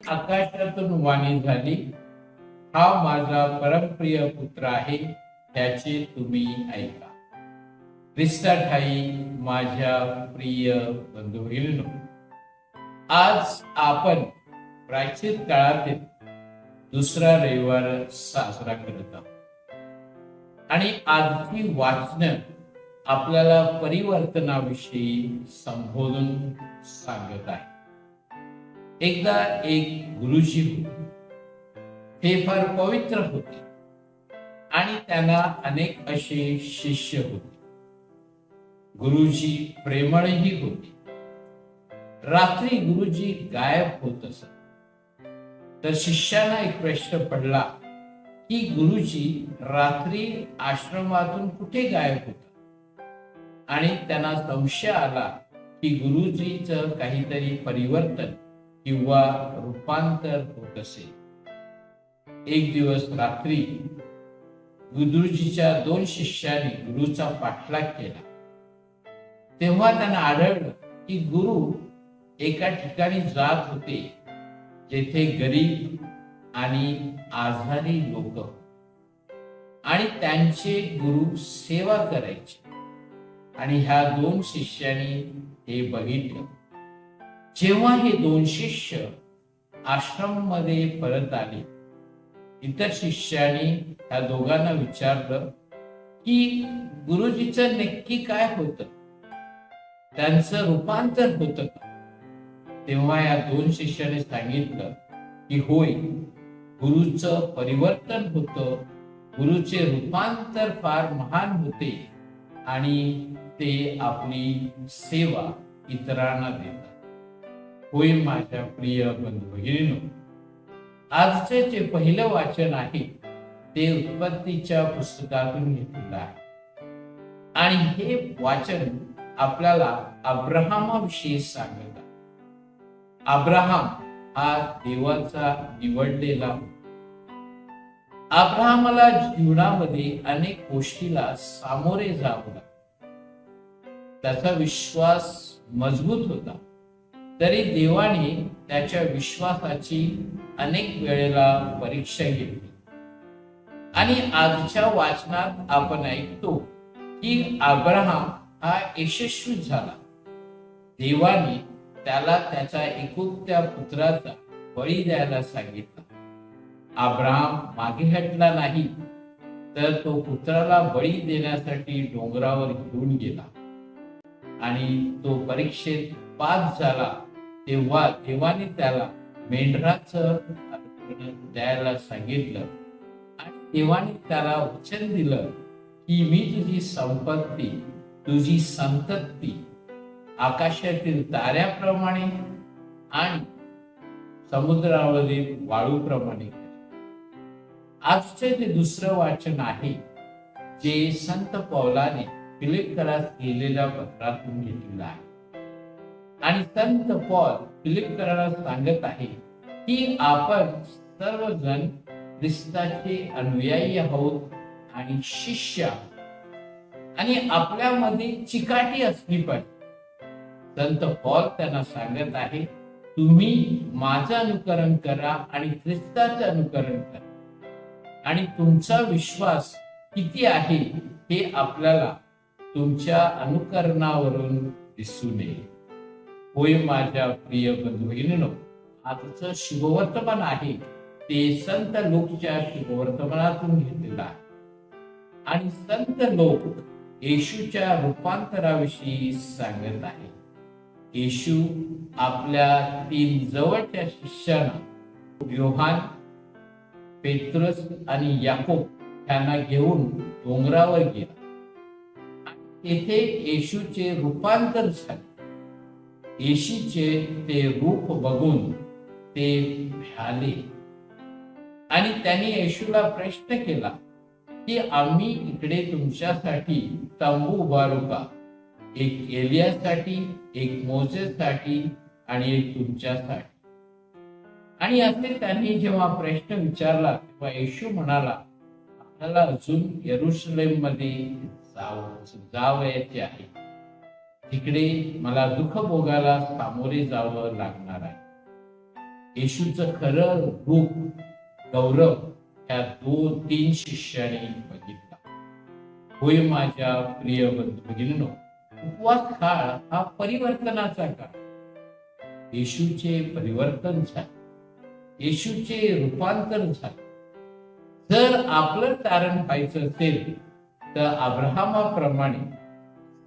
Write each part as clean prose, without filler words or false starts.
आकाशातून वाणी झाली, हा माझा परमप्रिय पुत्र आहे, त्याचे तुम्ही ऐका. ख्रिस्ता ठाई माझ्या प्रिय बंधूंनो, आज आपण प्राचीन काळातील दुसरा रविवार साजरा करत आहोत आणि आजची वाचन आपल्याला परिवर्तनाविषयी संबोधून सांगत आहे. एकदा एक गुरुजी होते. ते फार पवित्र होते आणि त्यांना अनेक असे शिष्य होते. गुरुजी प्रेमळही होते. रात्री गुरुजी गायब होत असत तर शिष्याला एक प्रश्न पडला की गुरुजी रात्री आश्रमातून कुठे गायब होता, आणि त्यांना संशय आला की गुरुजीचं काहीतरी परिवर्तन किंवा रूपांतर होत असेल. एक दिवस रात्री गुरुजीच्या 2 शिष्यांनी गुरुचा पाठलाग केला. तेव्हा त्यांना आढळलं की गुरु एका ठिकाणी जात होते जेथे गरीब आणि आजारी लोक होते आणि त्यांचे गुरु सेवा करायचे. आणि ह्या 2 शिष्यांनी हे बघितलं. जेव्हा हे 2 शिष्य आश्रम मध्ये परत आले, इतर शिष्यांनी ह्या दोघांना विचारलं की गुरुजीचं नक्की काय होतं, त्यांचं रूपांतर होतं का? तेव्हा या 2 शिष्याने सांगितलं की होय, गुरुचं परिवर्तन होतं, गुरुचे रूपांतर फार महान होते आणि ते आपली सेवा इतरांना देतात. होय माझ्या प्रिय बंधू भगिनींनो, आजचे जे पहिलं वाचन आहे ते उत्पत्तीच्या पुस्तकातून घेतलेलं आहे आणि हे वाचन आपल्याला अब्राहमाविषयी सांगत आहे. अब्राहम हा देवाचा निवडलेला होता. अब्राहमाला जीवनामध्ये अनेक गोष्टीला सामोरे जावं लागलं. त्याचा विश्वास मजबूत होता, तरी देवाने त्याच्या विश्वासाची अनेक वेळेला परीक्षा घेतली. आणि आजच्या वाचनात आपण ऐकतो की अब्राहम हा यशस्वी झाला. देवाने त्याला त्याच्या एकुलत्या पुत्राचा बळी द्यायला सांगितला. अब्राहम मागे हटला नाही, तर तो पुत्राला बळी देण्यासाठी डोंगरावर घेऊन गेला आणि तो परीक्षेत पास झाला. तेव्हा देवाने त्याला मेंढराचं अर्पण द्यायला सांगितलं आणि देवाने त्याला वचन दिलं की मी तुझी संपत्ती, तुझी संतती आकाशातील ताऱ्याप्रमाणे आणि समुद्रावरील वाळूप्रमाणे करेन. आजचे जे दुसरं वाचन आहे जे संत पौलाने फिलिप्पीकरास लिहिलेल्या पत्रातून घेतलेलं आहे. आणि संत पौल फिलिप्पीकराला सांगत आहे की आपण सर्वजण ख्रिस्ताचे अनुयायी आहोत आणि शिष्य आहोत आणि आपल्यामध्ये चिकाटी असली पाहिजे. संत पौल त्यांना सांगत आहे, तुम्ही माझं अनुकरण करा आणि ख्रिस्ताचं अनुकरण करा. आणि तुमचा विश्वास किती आहे हे आपल्याला तुमच्या अनुकरणावरून दिसून येईल. होय माझ्या प्रिय बंधू भगिनींनो, आजचं शुभवर्तमान आहे ते संत लोकच्या शुभवर्तमानातून घेतलेलं आहे. आणि संत लोक येशूच्या रूपांतराविषयी सांगत आहे. येशू आपल्या 3 जवळच्या शिष्यांना योहान, पेत्रस आणि याकोब यांना घेऊन डोंगरावर गेला. तेथे येशूचे रूपांतर झाले. येशूचे ते रूप बघून ते भ्याले आणि त्यांनी येशूला प्रश्न केला की आम्ही इकडे तुमच्यासाठी तंबू उभारू का? एक एलियासाठी, एक मोसेससाठी आणि एक तुमच्यासाठी. आणि असे त्यांनी जेव्हा प्रश्न विचारला तेव्हा येशू म्हणाला, आपल्याला अजून यरुशलेम मध्ये जावयाचे आहे. तिकडे मला दुःख भोगायला सामोरे जावं लागणार आहे. येशूचं खरं रूप गौरव ह्या 2-3 शिष्याने बघितला. होय माझ्या प्रिय बंधू भगिनींनो, उपवास काळ हा परिवर्तनाचा काळ. येशूचे परिवर्तन झाले, येशूचे रूपांतर झाले. जर आपलं तारण व्हायचं असेल तर अब्राहमाप्रमाणे,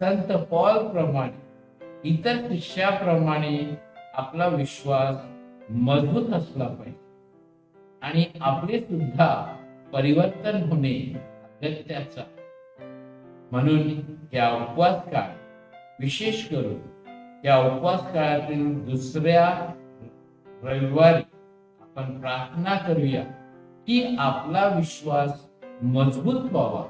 संत पॉल प्रमाणे, इतर शिष्याप्रमाणे आपला विश्वास मजबूत असला पाहिजे आणि आपले सुद्धा परिवर्तन होणे अगत्याचं आहे. म्हणून या उपवास काळ, विशेष करून या उपवास काळातील दुसऱ्या रविवारी आपण प्रार्थना करूया की आपला विश्वास मजबूत व्हावा.